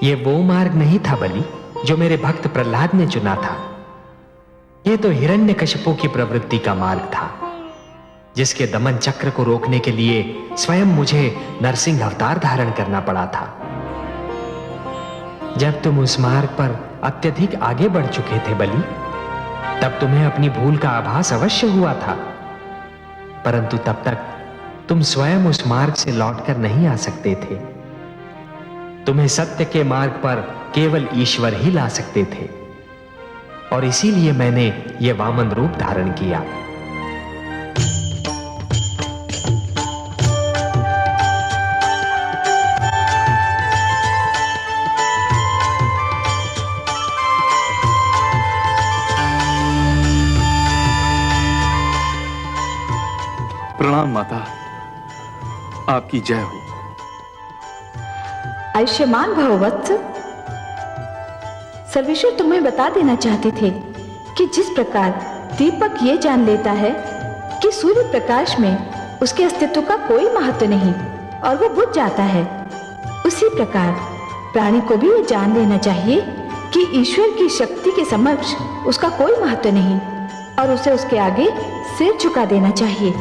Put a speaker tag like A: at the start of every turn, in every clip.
A: ये वो मार्ग नहीं था बलि जो मेरे भक्त प्रहलाद ने चुना था। ये तो हिरण्यकशिपु की प्रवृत्ति का मार्ग था, जिसके दमन चक्र को रोकने के लिए स्वयं मुझे नरसिंह अवतार धारण करना पड़ा था। जब तुम उस मार्ग पर अत्यधिक आगे बढ़ चुके थे बलि, तब तुम्हें अपनी भूल का आभास अवश्य हुआ था, परंतु तब तक तुम स्वयं उस मार्ग से लौटकर नहीं आ सकते थे। तुम्हें सत्य के मार्ग पर केवल ईश्वर ही ला सकते थे, और इसीलिए मैंने यह वामन रूप धारण किया।
B: प्रणाम माता, आपकी जय हो।
C: आयुष्मान भव वत्स। सर्वेश्वर तुम्हें बता देना चाहते थे कि जिस प्रकार दीपक ये जान लेता है कि सूर्य प्रकाश में उसके अस्तित्व का कोई महत्व नहीं और वो बुझ जाता है, उसी प्रकार प्राणी को भी ये जान लेना चाहिए कि ईश्वर की शक्ति के समक्ष उसका कोई महत्व नहीं और उसे उसके आगे सिर झुका देना चाहिए।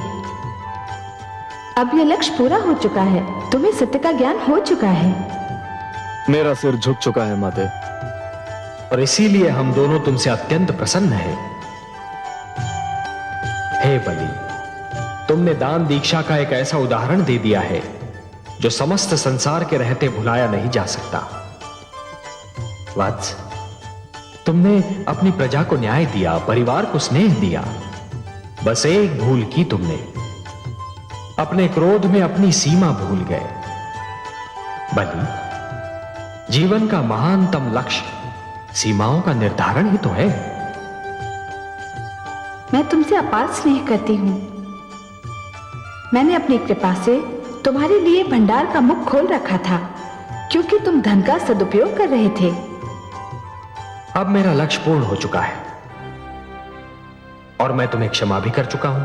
C: अब यह लक्ष्य पूरा हो चुका है, तुम्हें सत्य का ज्ञान हो चुका है।
B: मेरा सिर झुक चुका है माते,
A: और इसीलिए हम दोनों तुमसे अत्यंत प्रसन्न हैं। हे बलि, तुमने दान दीक्षा का एक ऐसा उदाहरण दे दिया है जो समस्त संसार के रहते भुलाया नहीं जा सकता। वत्स, तुमने अपनी प्रजा को न्याय दिया, परिवार को स्नेह दिया। बस एक भूल की तुमने, अपने क्रोध में अपनी सीमा भूल गए। बलि, जीवन का महानतम लक्ष्य सीमाओं का निर्धारण ही तो है।
C: मैं तुमसे अपार स्नेह करती हूं। मैंने अपनी कृपा से तुम्हारे लिए भंडार का मुख खोल रखा था, क्योंकि तुम धन का सदुपयोग कर रहे थे।
A: अब मेरा लक्ष्य पूर्ण हो चुका है और मैं तुम्हें क्षमा भी कर चुका हूं।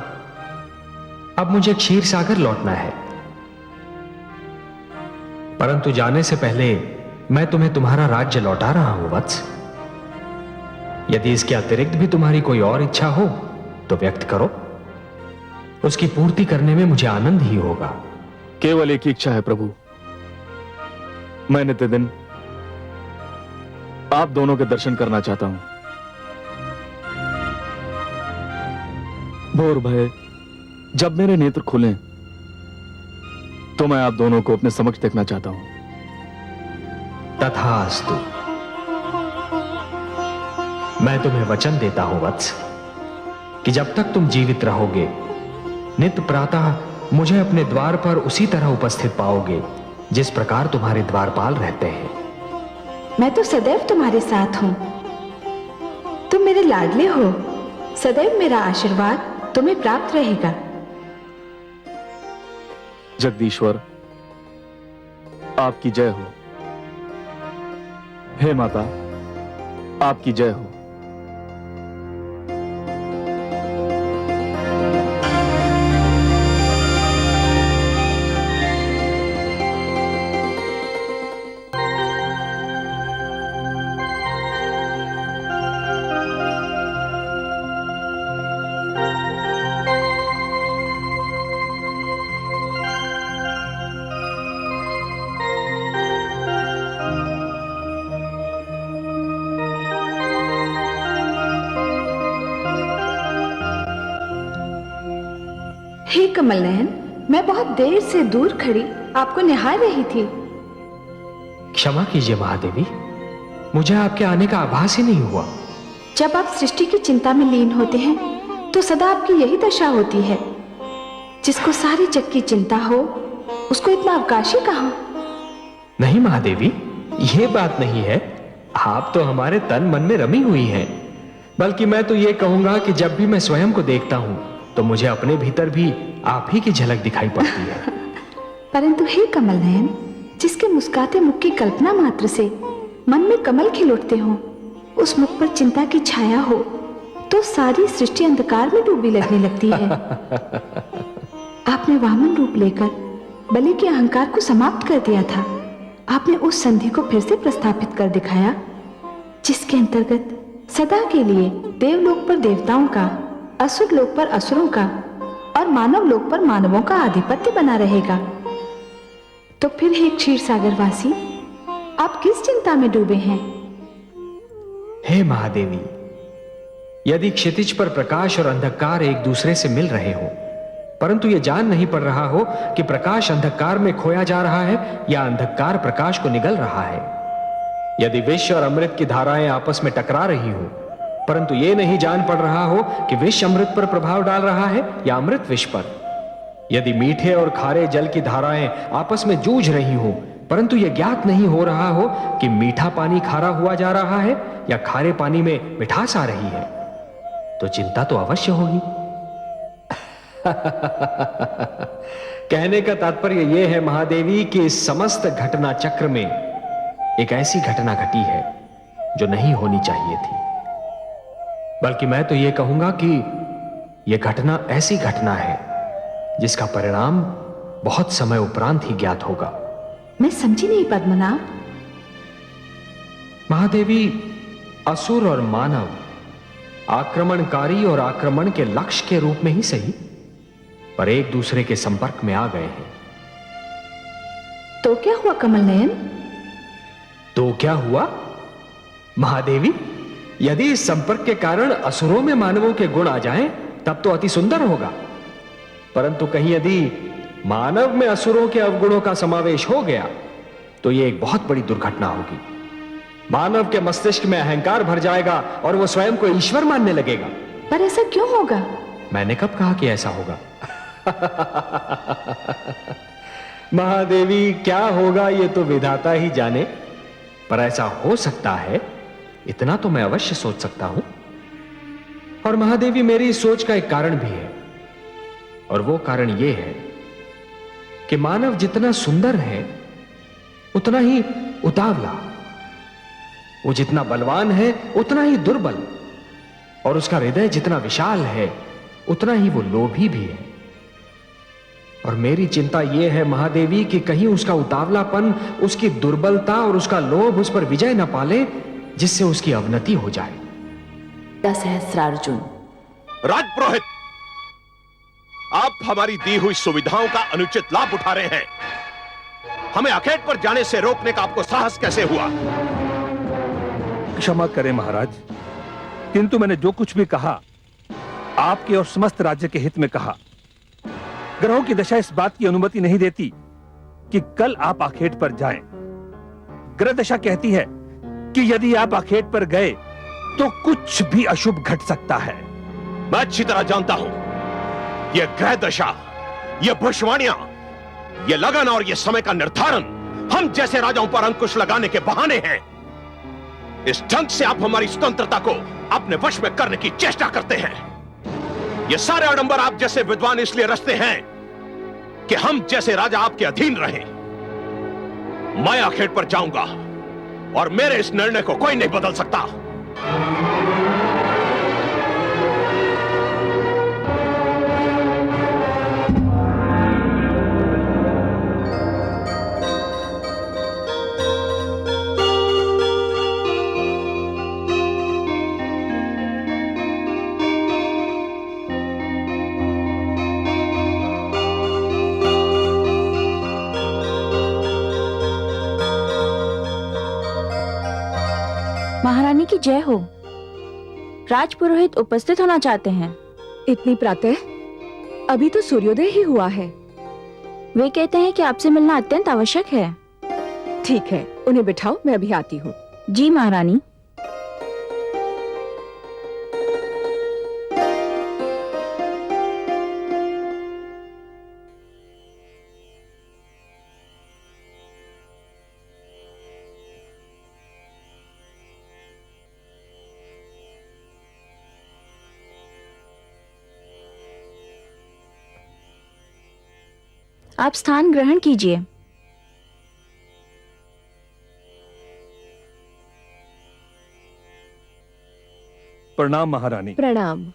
A: अब मुझे क्षीर सागर लौटना है, परंतु जाने से पहले मैं तुम्हें तुम्हारा राज्य लौटा रहा हूं वत्स। यदि इसके अतिरिक्त भी तुम्हारी कोई और इच्छा हो तो व्यक्त करो, उसकी पूर्ति करने में मुझे आनंद ही होगा।
B: केवल एक ही इच्छा है प्रभु, मैं नित्य दिन आप दोनों के दर्शन करना चाहता हूं। भोर भय जब मेरे नेत्र खुलें तो मैं आप दोनों को अपने समक्ष देखना चाहता हूं।
A: तथास्तु। मैं तुम्हें वचन देता हूं वत्स कि जब तक तुम जीवित रहोगे, नित्य प्रातः मुझे अपने द्वार पर उसी तरह उपस्थित पाओगे जिस प्रकार तुम्हारे द्वारपाल रहते हैं।
C: मैं तो सदैव तुम्हारे साथ हूं। तुम मेरे लाडले हो, सदैव मेरा आशीर्वाद तुम्हें प्राप्त रहेगा।
B: जगदीश्वर, आपकी जय हो। हे माता, आपकी जय हो।
C: हे कमल नयन, मैं बहुत देर से दूर खड़ी आपको निहार रही थी।
A: क्षमा कीजिए महादेवी, मुझे आपके आने का आभास ही नहीं हुआ।
C: जब आप सृष्टि की चिंता में लीन होते हैं तो सदा आपकी यही दशा होती है। जिसको सारी जग की चिंता हो उसको इतना अवकाश ही कहां।
A: नहीं महादेवी, यह बात नहीं है। आप तो हमारे तन मन में रमी हुई हैं। बल्कि मैं तो यह कहूंगा कि जब भी मैं स्वयं को देखता हूं तो मुझे अपने भीतर भी आप ही की झलक दिखाई पड़ती है।
C: परंतु हे कमल नयन, जिसके मुस्कुराते मुख की कल्पना मात्र से मन में कमल खिल उठते हो, उस मुख पर चिंता की छाया हो तो सारी सृष्टि अंधकार में डूबी लगने लगती है। आपने वामन रूप लेकर बलि के अहंकार को समाप्त कर दिया था। आपने उस संधि को फिर से प्रस्थापित कर दिखाया जिसके अंतर्गत सदा के लिए देवलोक पर देवताओं का, असुर लोक पर असुरों का और मानव लोक पर मानवों का आधिपत्य बना रहेगा। तो फिर हे क्षीर सागर वासी, आप किस चिंता में डूबे हैं?
A: हे महादेवी, यदि क्षितिज पर प्रकाश और अंधकार एक दूसरे से मिल रहे हो, परंतु यह जान नहीं पड़ रहा हो कि प्रकाश अंधकार में खोया जा रहा है या अंधकार प्रकाश को निगल रहा है, यदि विष और अमृत की धाराएं आपस में टकरा रही हो, परंतु यह नहीं जान पड़ रहा हो कि विष अमृत पर प्रभाव डाल रहा है या अमृत विष पर, यदि मीठे और खारे जल की धाराएं आपस में जूझ रही हो, परंतु यह ज्ञात नहीं हो रहा हो कि मीठा पानी खारा हुआ जा रहा है या खारे पानी में मिठास आ रही है, तो चिंता तो अवश्य होगी। कहने का तात्पर्य यह है महादेवी कि इस समस्त घटना चक्र में एक ऐसी घटना घटी है जो नहीं होनी चाहिए थी, बल्कि मैं तो यह कहूंगा कि यह घटना ऐसी घटना है जिसका परिणाम बहुत समय उपरांत ही ज्ञात होगा।
C: मैं समझी नहीं पद्मनाभ।
A: महादेवी, असुर और मानव आक्रमणकारी और आक्रमण के लक्ष्य के रूप में ही सही, पर एक दूसरे के संपर्क में आ गए हैं।
C: तो क्या हुआ कमल नयन?
A: तो क्या हुआ महादेवी? यदि इस संपर्क के कारण असुरों में मानवों के गुण आ जाएं, तब तो अति सुंदर होगा, परंतु कहीं यदि मानव में असुरों के अवगुणों का समावेश हो गया तो यह एक बहुत बड़ी दुर्घटना होगी। मानव के मस्तिष्क में अहंकार भर जाएगा और वह स्वयं को ईश्वर मानने लगेगा।
C: पर ऐसा क्यों होगा?
A: मैंने कब कहा कि ऐसा होगा? महादेवी, क्या होगा यह तो विधाता ही जाने, पर ऐसा हो सकता है इतना तो मैं अवश्य सोच सकता हूं। और महादेवी, मेरी इस सोच का एक कारण भी है, और वो कारण यह है कि मानव जितना सुंदर है उतना ही उतावला, वो जितना बलवान है उतना ही दुर्बल, और उसका हृदय जितना विशाल है उतना ही वो लोभी भी है। और मेरी चिंता यह है महादेवी कि कहीं उसका उतावलापन, उसकी दुर्बलता और उसका लोभ उस पर विजय न पाले, जिससे उसकी अवनति हो जाए।
C: सहस्रार्जुन।
D: राजपुरोहित, आप हमारी दी हुई सुविधाओं का अनुचित लाभ उठा रहे हैं। हमें अखेट पर जाने से रोकने का आपको साहस कैसे हुआ?
E: क्षमा करें महाराज, किंतु मैंने जो कुछ भी कहा आपके और समस्त राज्य के हित में कहा। ग्रहों की दशा इस बात की अनुमति नहीं देती कि कल आप आखेट पर जाएं। ग्रह दशा कहती है कि यदि आप आखेट पर गए तो कुछ भी अशुभ घट सकता है।
D: मैं अच्छी तरह जानता हूं, यह ग्रह दशा, यह भविष्यवाणियां, यह लगन और यह समय का निर्धारण हम जैसे राजाओं पर अंकुश लगाने के बहाने हैं। इस ढंग से आप हमारी स्वतंत्रता को अपने वश में करने की चेष्टा करते हैं। ये सारे आडंबर आप जैसे विद्वान इसलिए रचते हैं कि हम जैसे राजा आपके अधीन रहें। मैं आखेट पर जाऊंगा और मेरे इस निर्णय को कोई नहीं बदल सकता।
F: महारानी की जय हो। राजपुरोहित उपस्थित होना चाहते हैं।
G: इतनी प्रातः? अभी तो सूर्योदय ही हुआ है।
F: वे कहते हैं कि आपसे मिलना अत्यंत आवश्यक है।
G: ठीक है, उन्हें बिठाओ, मैं अभी आती हूँ।
F: जी महारानी। आप स्थान ग्रहण कीजिए।
E: प्रणाम महारानी।
G: प्रणाम।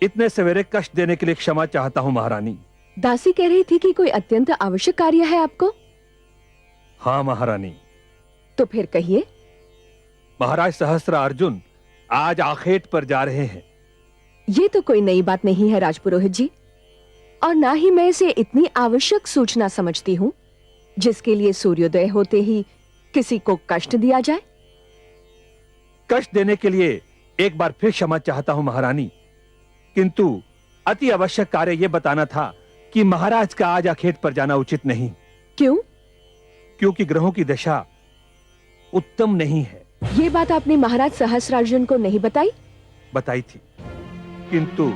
E: इतने सवेरे कष्ट देने के लिए क्षमा चाहता हूँ महारानी।
G: दासी कह रही थी कि कोई अत्यंत आवश्यक कार्य है आपको।
E: हाँ महारानी,
G: तो फिर कहिए।
E: महाराज सहस्त्र अर्जुन आज आखेट पर जा रहे हैं।
G: ये तो कोई नई बात नहीं है राजपुरोहित जी, और ना ही मैं इसे इतनी आवश्यक सूचना समझती हूँ जिसके लिए सूर्योदय होते ही किसी को कष्ट दिया जाए।
E: कष्ट देने के लिए एक बार फिर क्षमा चाहता हूं महारानी, किंतु अति आवश्यक कार्य यह बताना था कि महाराज का आज आखेट पर जाना उचित नहीं।
G: क्यों?
E: क्योंकि ग्रहों की दशा उत्तम नहीं है।
G: ये बात आपने महाराज सहस्त्रार्जुन को नहीं बताई?
E: बताई थी, किंतु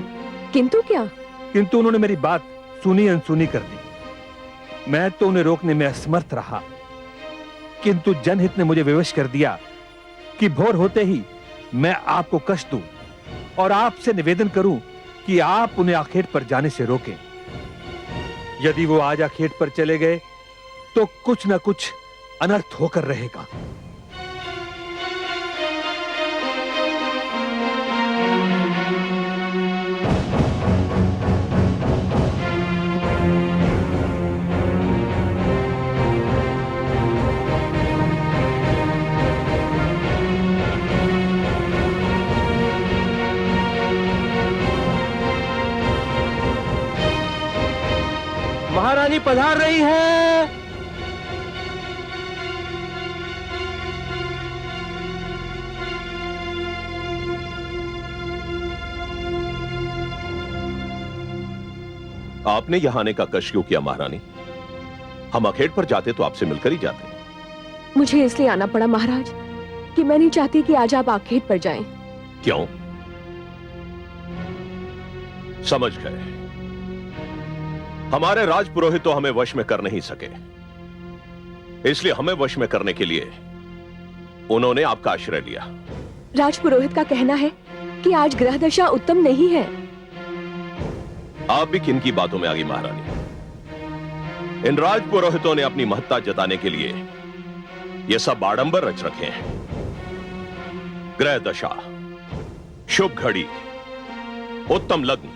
G: किंतु क्या?
E: किंतु उन्होंने मेरी बात सुनी अनसुनी कर दी। मैं तो उन्हें रोकने में असमर्थ रहा, किंतु जनहित ने मुझे विवश कर दिया कि भोर होते ही मैं आपको कष्ट दूं और आपसे निवेदन करूं कि आप उन्हें आखेट पर जाने से रोकें। यदि वो आज आखेट पर चले गए तो कुछ न कुछ अनर्थ होकर रहेगा।
H: महारानी पधार रही है।
D: आपने यहां आने का कष्ट क्यों किया महारानी? हम आखेट पर जाते तो आपसे मिलकर ही जाते।
G: मुझे इसलिए आना पड़ा महाराज कि मैं नहीं चाहती कि आज आप आखेट पर जाएं।
D: क्यों? समझ गए, हमारे राजपुरोहित तो हमें वश में कर नहीं सके, इसलिए हमें वश में करने के लिए उन्होंने आपका आश्रय लिया।
G: राजपुरोहित का कहना है कि आज ग्रह दशा उत्तम नहीं है।
D: आप भी किन की बातों में आ गई महारानी? इन राजपुरोहितों ने अपनी महत्ता जताने के लिए ये सब आडंबर रच रखे हैं। ग्रह दशा, शुभ घड़ी, उत्तम लग्न,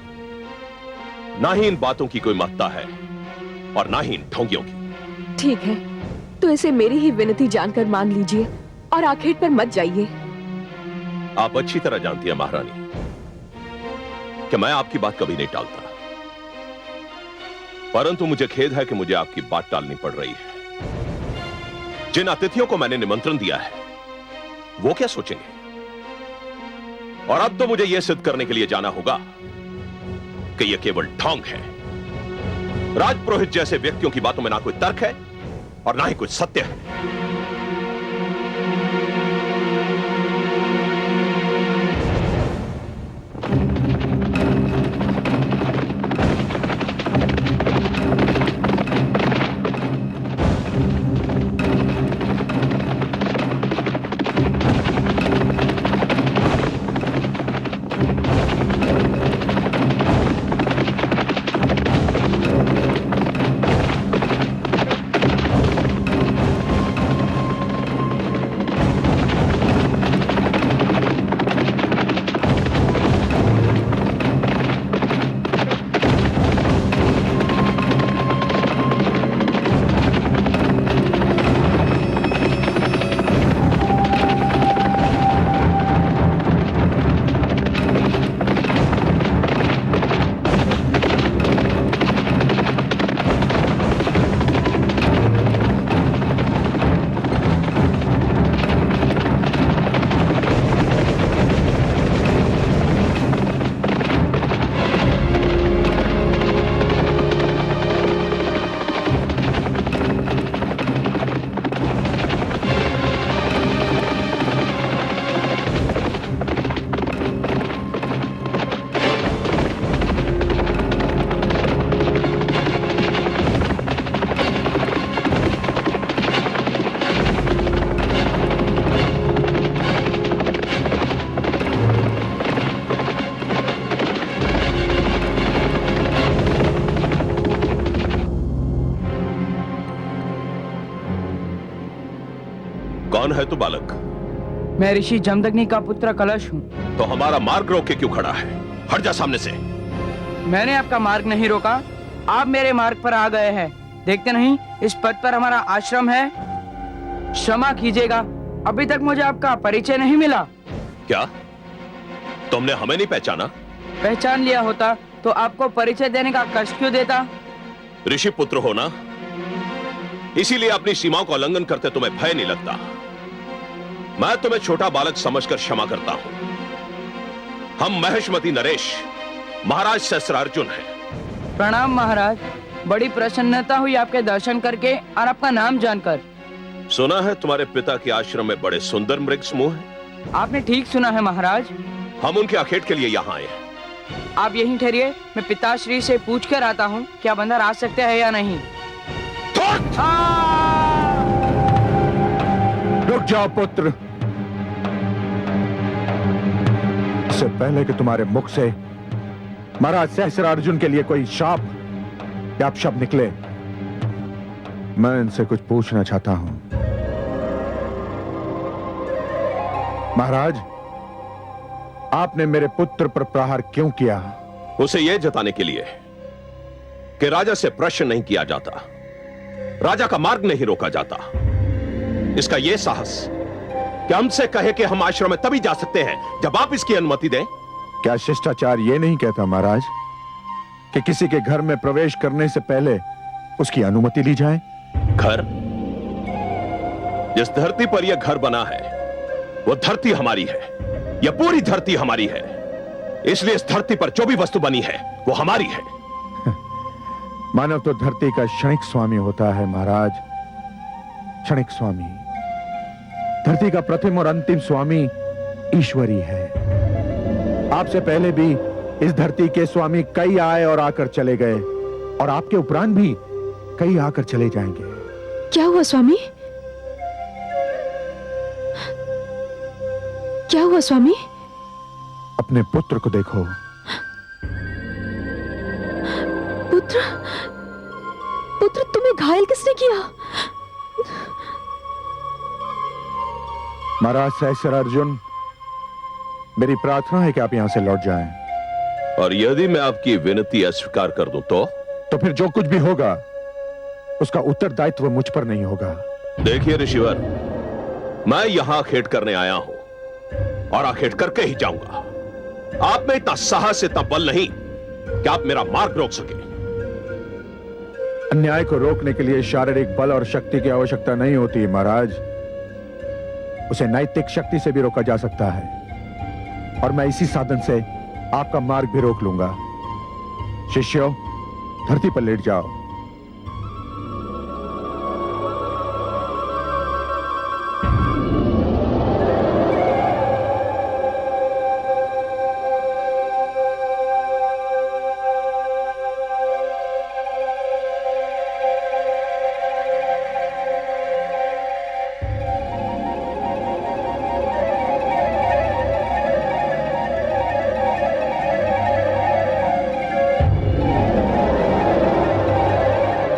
D: ना ही इन बातों की कोई महत्ता है और ना ही इन ढोंगियों की।
G: ठीक है, तो इसे मेरी ही विनती जानकर मान लीजिए और आखेट पर मत जाइए।
D: आप अच्छी तरह जानती हैं महारानी कि मैं आपकी बात कभी नहीं टालता, परंतु मुझे खेद है कि मुझे आपकी बात टालनी पड़ रही है। जिन अतिथियों को मैंने निमंत्रण दिया है वो क्या सोचेंगे? और अब तो मुझे यह सिद्ध करने के लिए जाना होगा कि यह केवल ढोंग है। राजपुरोहित जैसे व्यक्तियों की बातों में ना कोई तर्क है और ना ही कुछ सत्य है। कौन है तू बालक?
I: मैं ऋषि जमदग्नि का पुत्र कलश हूँ।
D: तो हमारा मार्ग रोक के क्यों खड़ा है? हट जा सामने से।
I: मैंने आपका मार्ग नहीं रोका, आप मेरे मार्ग पर आ गए हैं। देखते नहीं इस पद पर हमारा आश्रम है। क्षमा कीजिएगा, अभी तक मुझे आपका परिचय नहीं मिला।
D: क्या तुमने हमें नहीं पहचाना?
I: पहचान लिया होता तो आपको परिचय देने का कष्ट क्यों देता?
D: ऋषि पुत्र हो ना, इसीलिए अपनी सीमाओं का उल्लंघन करते तुम्हें भय नहीं लगता। मैं तुम्हें छोटा बालक समझकर क्षमा करता हूं। हम महेशमती नरेश महाराज सहस्त्रार्जुन हैं।
I: प्रणाम महाराज, बड़ी प्रसन्नता हुई आपके दर्शन करके और आपका नाम जानकर।
D: सुना है तुम्हारे पिता के आश्रम में बड़े सुंदर मृग समूह हैं।
I: आपने ठीक सुना है महाराज।
D: हम उनके आखेट के लिए यहाँ आए हैं।
I: आप यहीं ठहरिए, मैं पिताश्री से पूछ कर आता हूँ कि आप अंदर आ सकते हैं या नहीं।
J: रुक जाओ पुत्र। इससे पहले कि तुम्हारे मुख से महाराज सहस्त्रार्जुन के लिए कोई शाप या अपशब्द निकले, मैं इनसे कुछ पूछना चाहता हूं। महाराज, आपने मेरे पुत्र पर प्रहार क्यों किया?
D: उसे यह जताने के लिए कि राजा से प्रश्न नहीं किया जाता, राजा का मार्ग नहीं रोका जाता। इसका यह साहस कि हमसे कहे कि हम आश्रम में तभी जा सकते हैं जब आप इसकी अनुमति दें।
J: क्या शिष्टाचार यह नहीं कहता महाराज कि किसी के घर में प्रवेश करने से पहले उसकी अनुमति ली जाए?
D: घर? जिस धरती पर यह घर बना है वो धरती हमारी है। यह पूरी धरती हमारी है, इसलिए इस धरती पर जो भी वस्तु बनी है वो हमारी है।
J: मानव तो धरती का क्षणिक स्वामी होता है महाराज, क्षणिक स्वामी। धरती का प्रथम और अंतिम स्वामी ईश्वरी है। आपसे पहले भी इस धरती के स्वामी कई आए और आकर चले गए, और आपके उपरांत भी कई आकर चले जाएंगे।
C: क्या हुआ स्वामी? क्या हुआ स्वामी?
J: अपने पुत्र को देखो।
C: पुत्र? पुत्र, तुम्हें घायल किसने किया?
J: महाराज सहस्त्रार्जुन, मेरी प्रार्थना है कि आप यहां से लौट जाएं।
D: और यदि मैं आपकी विनती अस्वीकार कर दूं तो
J: फिर जो कुछ भी होगा उसका उत्तरदायित्व मुझ पर नहीं होगा।
D: देखिए ऋषिवर, मैं यहां आखेट करने आया हूं और आखेट करके ही जाऊंगा। आप में इतना साहस, इतना बल नहीं कि आप मेरा मार्ग रोक सके।
J: अन्याय को रोकने के लिए शारीरिक बल और शक्ति की आवश्यकता नहीं होती महाराज, उसे नैतिक शक्ति से भी रोका जा सकता है, और मैं इसी साधन से आपका मार्ग भी रोक लूंगा। शिष्यों, धरती पर लेट जाओ।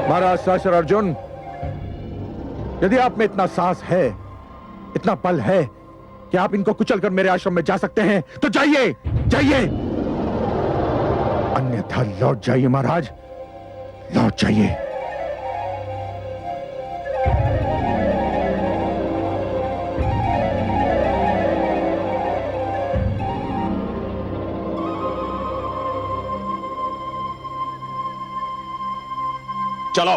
J: महाराज सहस्त्रार्जुन, यदि आप में इतना साहस है, इतना बल है कि आप इनको कुचलकर मेरे आश्रम में जा सकते हैं, तो जाइए, जाइए। अन्यथा लौट जाइए महाराज, लौट जाइए।
D: चलो।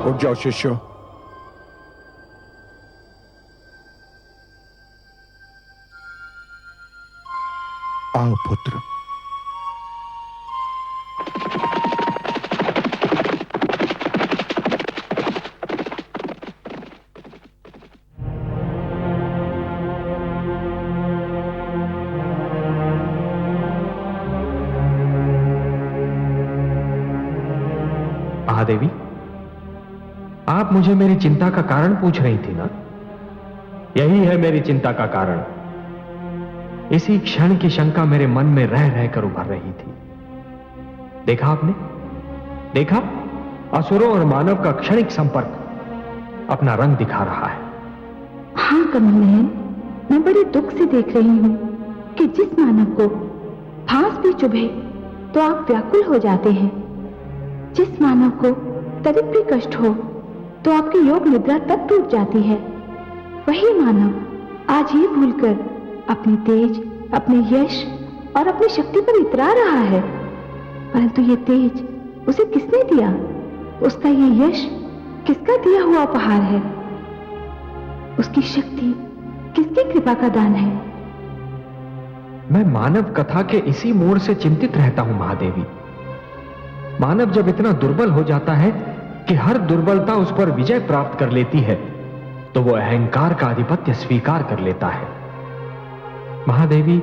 J: उठ जाओ शिष्यों। आओ पुत्र।
A: महादेवी, आप मुझे मेरी चिंता का कारण पूछ रही थी ना? यही है मेरी चिंता का कारण। इसी क्षण की शंका मेरे मन में रह रहकर उभर रही थी। देखा आपने? देखा? असुरों और मानव का क्षणिक संपर्क अपना रंग दिखा रहा है।
C: हाँ कमल नयन, मैं बड़े दुख से देख रही हूँ कि जिस मानव को फांस भी चुभे तो आप व्याकुल हो जाते हैं, जिस मानव को तनिक भी कष्ट हो तो आपकी योग निद्रा तब टूट जाती है, वही मानव आज ये भूलकर अपने तेज, अपने यश और अपनी शक्ति पर इतरा रहा है। परंतु ये तेज उसे किसने दिया? उसका ये यश किसका दिया हुआ उपहार है? उसकी शक्ति किसकी कृपा का दान है?
A: मैं मानव कथा के इसी मोड़ से चिंतित रहता हूं महादेवी। मानव जब इतना दुर्बल हो जाता है कि हर दुर्बलता उस पर विजय प्राप्त कर लेती है, तो वो अहंकार का आधिपत्य स्वीकार कर लेता है। महादेवी,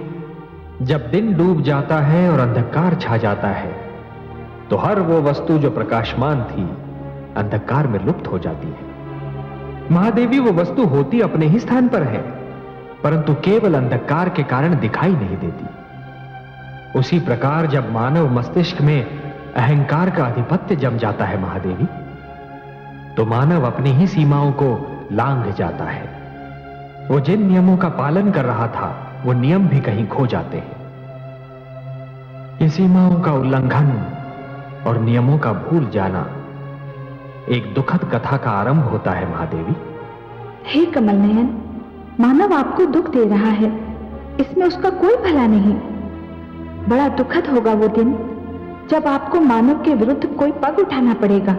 A: जब दिन डूब जाता है और अंधकार छा जाता है, तो हर वो वस्तु जो प्रकाशमान थी अंधकार में लुप्त हो जाती है। महादेवी, वो वस्तु होती अपने ही स्थान पर है, परंतु केवल अंधकार के कारण दिखाई नहीं देती। उसी प्रकार जब मानव मस्तिष्क में अहंकार का आधिपत्य जम जाता है महादेवी, तो मानव अपनी ही सीमाओं को लांघ जाता है। वो जिन नियमों का पालन कर रहा था, वो नियम भी कहीं खो जाते हैं। ये सीमाओं का उल्लंघन और नियमों का भूल जाना एक दुखद कथा का आरंभ होता है महादेवी।
C: हे कमल नयन, मानव आपको दुख दे रहा है, इसमें उसका कोई भला नहीं। बड़ा दुखद होगा वो दिन जब आपको मानव के विरुद्ध कोई पग उठाना पड़ेगा।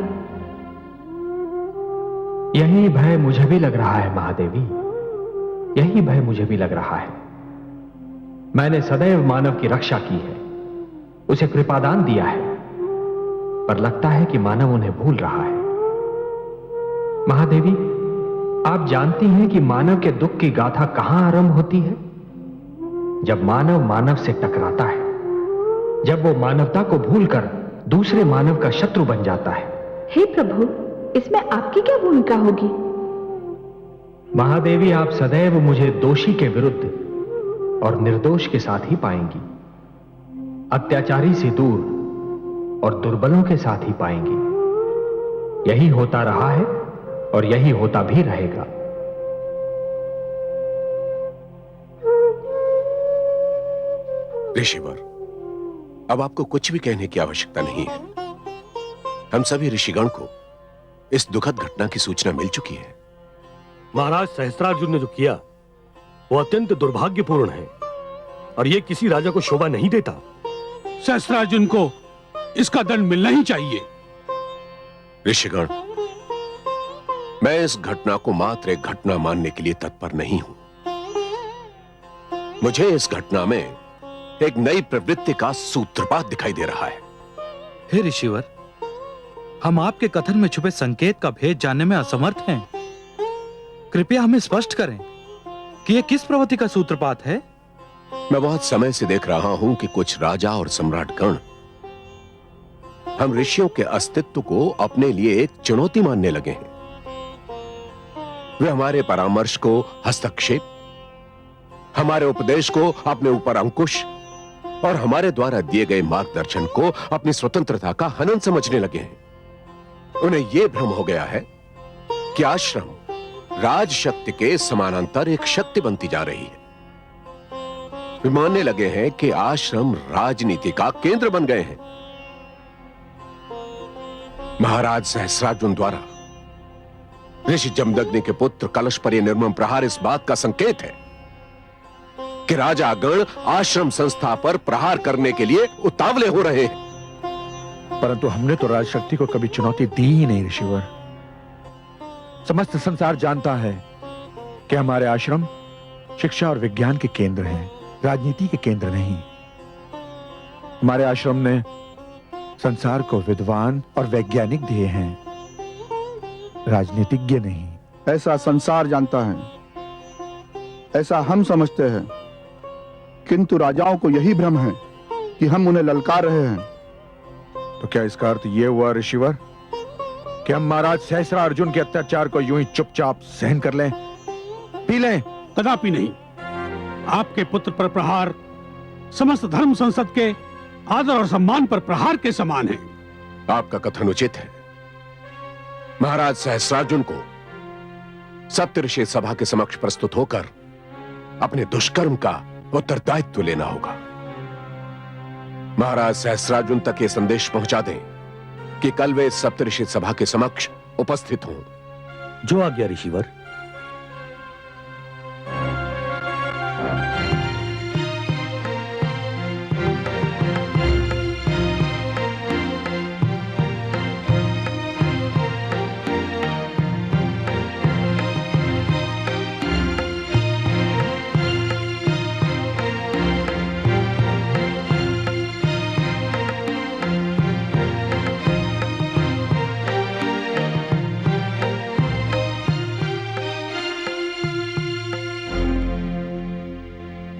A: यही भय मुझे भी लग रहा है महादेवी, यही भय मुझे भी लग रहा है। मैंने सदैव मानव की रक्षा की है, उसे कृपादान दिया है, पर लगता है कि मानव उन्हें भूल रहा है। महादेवी, आप जानती हैं कि मानव के दुख की गाथा कहां आरंभ होती है? जब मानव मानव से टकराता है, जब वो मानवता को भूलकर दूसरे मानव का शत्रु बन जाता है।
C: हे प्रभु, इसमें आपकी क्या भूमिका होगी?
A: महादेवी, आप सदैव मुझे दोषी के विरुद्ध और निर्दोष के साथ ही पाएंगी, अत्याचारी से दूर और दुर्बलों के साथ ही पाएंगी। यही होता रहा है और यही होता भी रहेगा।
D: ऋषिवर, अब आपको कुछ भी कहने की आवश्यकता नहीं है। हम सभी ऋषिगण को इस दुखद घटना की सूचना मिल चुकी है।
H: महाराज सहस्त्रार्जुन ने जो किया वो अत्यंत दुर्भाग्यपूर्ण है और ये किसी राजा को शोभा नहीं देता।
E: सहस्त्रार्जुन को इसका दंड मिलना ही चाहिए।
D: ऋषिगण, मैं इस घटना को मात्र एक घटना मानने के लिए तत्पर नहीं हूं। मुझे इस घटना में एक नई प्रवृत्ति का सूत्रपात दिखाई दे रहा है।
K: हे ऋषिवर, हम आपके कथन में छुपे संकेत का भेद जानने में असमर्थ हैं। कृपया हमें स्पष्ट करें कि यह किस प्रवृत्ति का सूत्रपात है।
D: मैं बहुत समय से देख रहा हूं कि कुछ राजा और सम्राटगण हम ऋषियों के अस्तित्व को अपने लिए एक चुनौती मानने लगे हैं। वे हमारे परामर्श को हस्तक्षेप, हमारे उपदेश को अपने ऊपर अंकुश और हमारे द्वारा दिए गए मार्गदर्शन को अपनी स्वतंत्रता का हनन समझने लगे हैं। उन्हें यह भ्रम हो गया है कि आश्रम राज शक्ति के समानांतर एक शक्ति बनती जा रही है। वे मानने लगे हैं कि आश्रम राजनीति का केंद्र बन गए हैं। महाराज सहस्रार्जुन द्वारा ऋषि जमदग्नि के पुत्र कलश पर यह निर्मम प्रहार इस बात का संकेत है कि राजागण आश्रम संस्था पर प्रहार करने के लिए उतावले हो रहे हैं।
J: परंतु हमने तो राजशक्ति को कभी चुनौती दी ही नहीं ऋषिवर। समस्त संसार जानता है कि हमारे आश्रम शिक्षा और विज्ञान के केंद्र हैं, राजनीति के केंद्र नहीं। हमारे आश्रम ने संसार को विद्वान और वैज्ञानिक दिए हैं, राजनीतिज्ञ नहीं।
L: ऐसा संसार जानता है, ऐसा हम समझते हैं, किंतु राजाओं को यही भ्रम है कि हम उन्हें ललकार रहे हैं।
J: तो क्या इसका अर्थ यह हुआ ऋषिवर कि हम महाराज सहस्त्रार्जुन के अत्याचार को यूं ही चुपचाप सहन कर लें, पी लें?
E: कदापि नहीं। आपके पुत्र पर प्रहार समस्त धर्म संसद के आदर और सम्मान पर प्रहार के समान है।
D: आपका कथन उचित है। महाराज सहस्त्रार्जुन को सप्तऋषि सभा के समक्ष प्रस्तुत होकर अपने दुष्कर्म का उत्तरदायित्व लेना होगा। महाराज सहस्रार्जुन तक ये संदेश पहुंचा दें कि कल वे सप्तऋषि सभा के समक्ष उपस्थित हों।
H: जो आज्ञा ऋषिवर।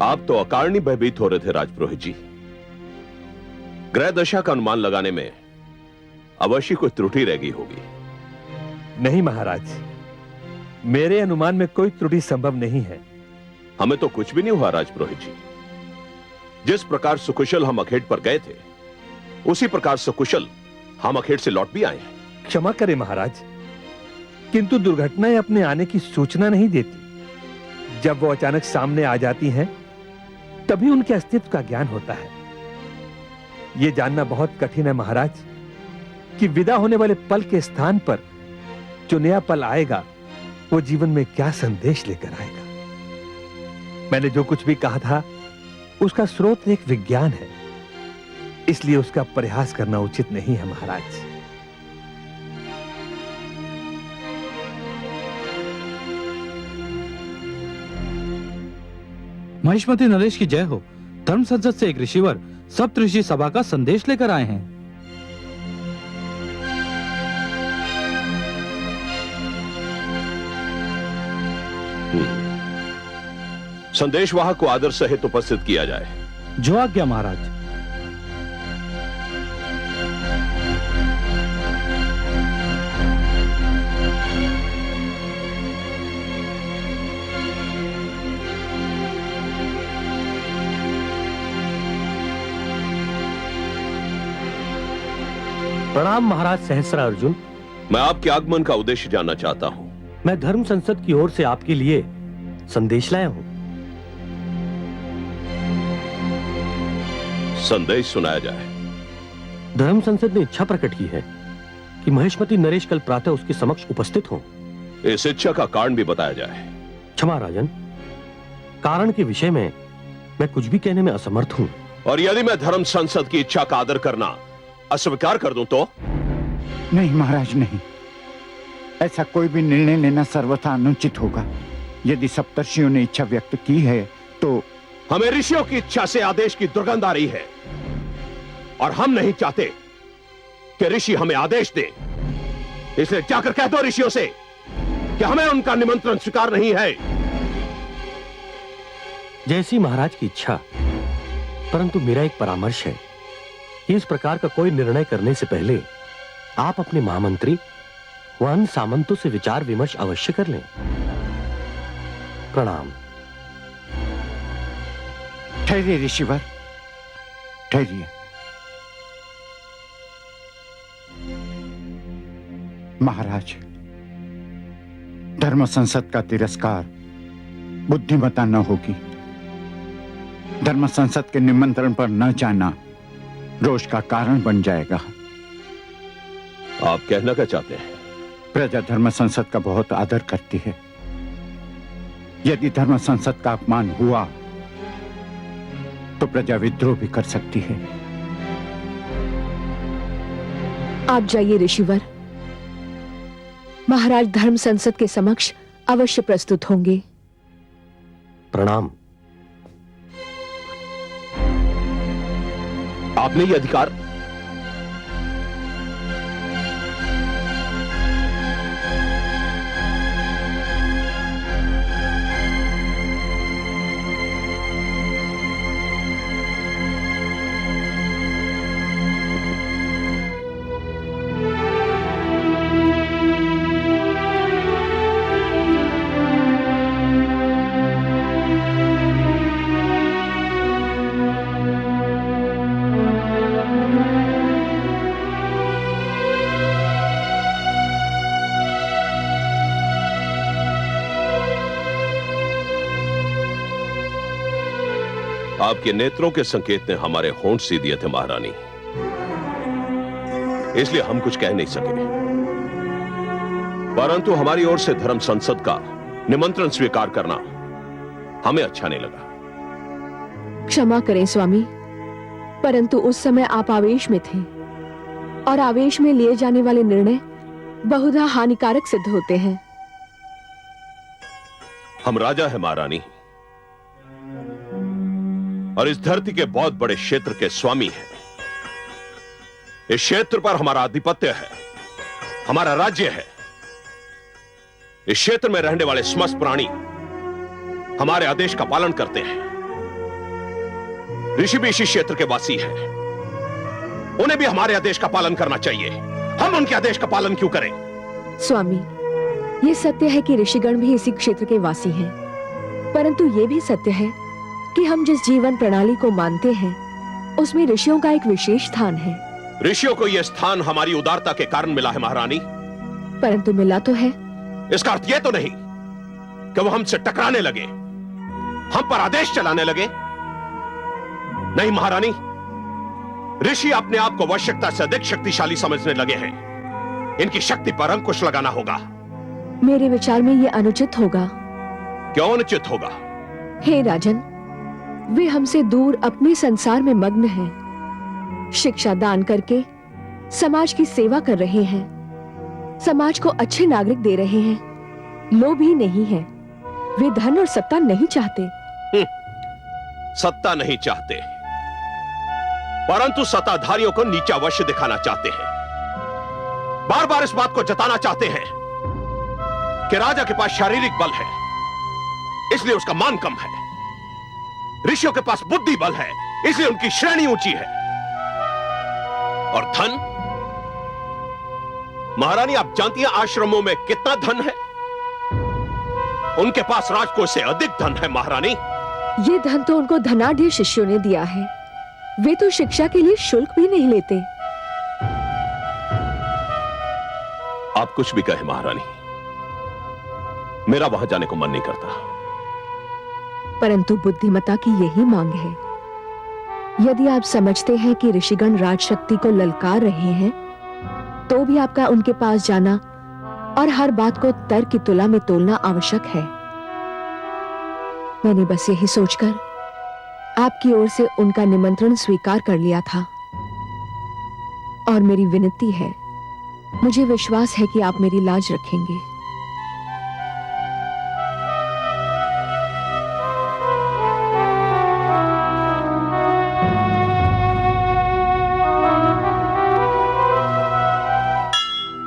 D: आप तो अकारणी भयभीत हो रहे थे राजपुरोहित जी। ग्रह दशा का अनुमान लगाने में अवश्य कोई त्रुटि रह गई होगी।
E: नहीं महाराज, मेरे अनुमान में कोई त्रुटि संभव नहीं है।
D: हमें तो कुछ भी नहीं हुआ राजपुरोहित जी। जिस प्रकार सुकुशल हम अखेट पर गए थे, उसी प्रकार सुकुशल हम अखेट से लौट भी आए हैं।
E: क्षमा करें महाराज, किंतु दुर्घटनाएं अपने आने की सूचना नहीं देती। जब वो अचानक सामने आ जाती हैं, तभी उनके अस्तित्व का ज्ञान होता है। यह जानना बहुत कठिन है महाराज कि विदा होने वाले पल के स्थान पर जो नया पल आएगा, वो जीवन में क्या संदेश लेकर आएगा। मैंने जो कुछ भी कहा था, उसका स्रोत एक विज्ञान है, इसलिए उसका परिहास करना उचित नहीं है महाराज।
K: महिष्मती नरेश की जय हो। धर्म संसद से एक ऋषिवर सप्तऋषि सभा का संदेश लेकर आए हैं।
D: संदेशवाहक को आदर सहित उपस्थित किया जाए।
K: जो आज्ञा महाराज।
H: प्रणाम महाराज सहस्रार्जुन।
D: मैं आपके आगमन का उद्देश्य जानना चाहता हूं।
H: मैं धर्म संसद की ओर से आपके लिए संदेश लाया हूं।
D: संदेश सुनाया जाए।
H: धर्म संसद ने इच्छा प्रकट की है कि महिष्मती नरेश कल प्रातः उसके समक्ष उपस्थित हों।
D: इस इच्छा का कारण भी बताया जाए।
H: क्षमा राजन, कारण के विषय में मैं कुछ भी कहने में असमर्थ हूं।
D: और यदि मैं धर्म संसद की इच्छा का आदर करना अस्वीकार कर दूं तो?
M: नहीं महाराज, नहीं। ऐसा कोई भी निर्णय लेना सर्वथा अनुचित होगा। यदि सप्तर्षियों ने इच्छा व्यक्त की है तो
D: हमें ऋषियों की इच्छा से आदेश की दुर्गंध आ रही है, और हम नहीं चाहते कि ऋषि हमें आदेश दें। इसलिए जाकर कह दो ऋषियों से कि हमें उनका निमंत्रण स्वीकार नहीं है।
H: जैसी महाराज की इच्छा, परंतु मेरा एक परामर्श है कि इस प्रकार का कोई निर्णय करने से पहले आप अपने महामंत्री व अन्य सामंतों से विचार विमर्श अवश्य कर लें। प्रणाम।
M: ठहरिए ऋषिवर, ठहरिए। महाराज, धर्म संसद का तिरस्कार बुद्धिमता न होगी। धर्म संसद के निमंत्रण पर न जाना रोष का कारण बन जाएगा।
D: आप कहना क्या चाहते हैं?
M: प्रजा धर्म संसद का बहुत आदर करती है। यदि धर्म संसद का अपमान हुआ तो प्रजा विद्रोह भी कर सकती है।
G: आप जाइए ऋषिवर, महाराज धर्म संसद के समक्ष अवश्य प्रस्तुत होंगे।
H: प्रणाम।
D: आपने ये अधिकार आपके नेत्रों के संकेत ने हमारे होंठ सी दिए थे महारानी, इसलिए हम कुछ कह नहीं सके। परंतु हमारी ओर से धर्म संसद का निमंत्रण स्वीकार करना हमें अच्छा नहीं लगा।
G: क्षमा करें स्वामी, परंतु उस समय आप आवेश में थे और आवेश में लिए जाने वाले निर्णय बहुधा हानिकारक सिद्ध होते हैं।
D: हम राजा हैं महारानी, और इस धरती के बहुत बड़े क्षेत्र के स्वामी हैं। इस क्षेत्र पर हमारा आधिपत्य है, हमारा राज्य है। इस क्षेत्र में रहने वाले समस्त प्राणी हमारे आदेश का पालन करते हैं। ऋषि भी इसी क्षेत्र के वासी हैं, उन्हें भी हमारे आदेश का पालन करना चाहिए। हम उनके आदेश का पालन क्यों करें?
G: स्वामी, ये सत्य है कि ऋषिगण भी इसी क्षेत्र के वासी हैं, परंतु ये भी सत्य है कि हम जिस जीवन प्रणाली को मानते हैं उसमें ऋषियों का एक विशेष स्थान है।
D: ऋषियों को यह स्थान हमारी उदारता के कारण मिला है महारानी।
G: परंतु मिला तो है।
D: इसका अर्थ यह तो नहीं कि वो हमसे टकराने लगे, हम पर आदेश चलाने लगे। नहीं महारानी, ऋषि अपने आप को आवश्यकता से अधिक शक्तिशाली समझने लगे हैं। इनकी शक्ति पर अंकुश लगाना होगा।
G: मेरे विचार में यह अनुचित होगा।
D: क्यों अनुचित होगा?
G: हे राजन, वे हमसे दूर अपने संसार में मग्न हैं, शिक्षा दान करके समाज की सेवा कर रहे हैं, समाज को अच्छे नागरिक दे रहे हैं, लोभी नहीं है। वे धन और सत्ता नहीं चाहते।
D: सत्ता नहीं चाहते, परंतु सत्ताधारियों को नीचा अवश्य दिखाना चाहते हैं। बार बार इस बात को जताना चाहते हैं कि राजा के पास शारीरिक बल है, इसलिए उसका मान कम है। ऋषियों के पास बुद्धि बल है, इसलिए उनकी श्रेणी ऊंची है। और धन, महारानी आप जानती हैं आश्रमों में कितना धन है? उनके पास राजकोष से अधिक धन है महारानी।
G: ये धन तो उनको धनाढ़ शिष्यों ने दिया है। वे तो शिक्षा के लिए शुल्क भी नहीं लेते।
D: आप कुछ भी कहें महारानी, मेरा वहां जाने को मन नहीं करता।
G: परंतु बुद्धिमता की यही मांग है। यदि आप समझते हैं कि ऋषिगण राजशक्ति को ललकार रहे हैं, तो भी आपका उनके पास जाना और हर बात को तर्क की तुला में तोलना आवश्यक है। मैंने बस यही सोचकर आपकी ओर से उनका निमंत्रण स्वीकार कर लिया था। और मेरी विनती है, मुझे विश्वास है कि आप मेरी लाज रखेंगे।